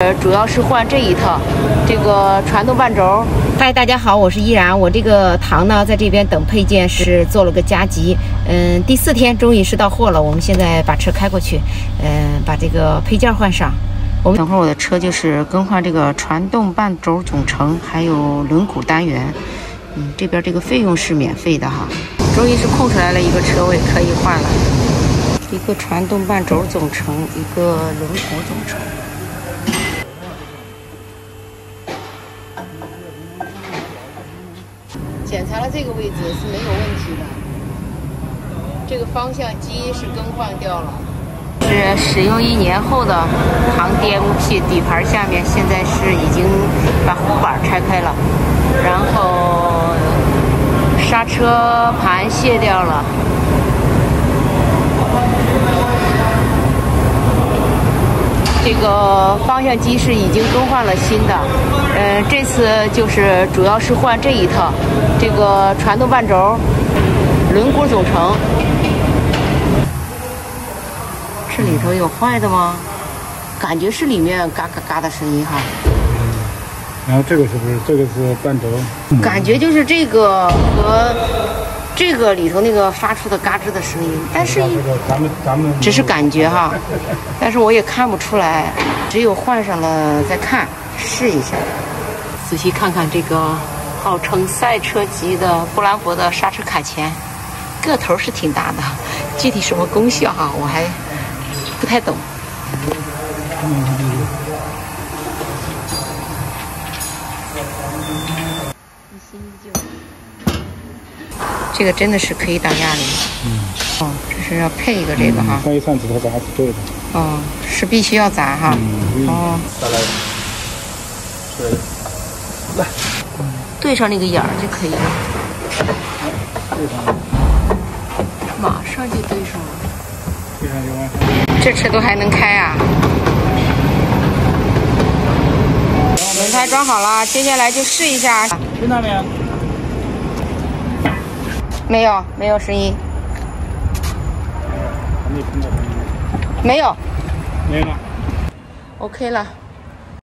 就是主要是换这一套，这个传动半轴。嗨，大家好，我是依然。我这个糖呢，在这边等配件是做了个加急。第4天终于是到货了，我们现在把车开过去，把这个配件换上。我们等会儿我的车就是更换这个传动半轴总成，还有轮毂单元。这边这个费用是免费的哈。终于是空出来了一个车位，可以换了。一个传动半轴总成，一个轮毂总成。检查了这个位置是没有问题的。这个方向机是更换掉了，是使用1年后的航 DMP 底盘，下面现在是已经把护板拆开了，然后刹车盘卸掉了。这个方向机是已经更换了新的，这次就是主要是换这一套，这个传动半轴、轮毂总成。这里头有坏的吗？感觉是里面嘎嘎嘎的声音哈。然后这个是不是？这个是半轴？感觉就是这个和这个里头那个发出的嘎吱的声音，但是咱们只是感觉哈，但是我也看不出来，只有换上了再看，试一下。仔细看看这个号称赛车级的布兰博的刹车卡钳，个头是挺大的，具体什么功效哈，我还不太懂。这个真的是可以挡压力。哦，这是要配一个这个哈。上一上指头砸是对的。哦，是必须要砸哈。哦。再来。对。来。对上那个眼儿就可以了。对上。马上就对上了。对上就完。这车都还能开啊！轮胎装好了，接下来就试一下。听到没有？没有声音。还没听到声音。没有。没有了。OK 了。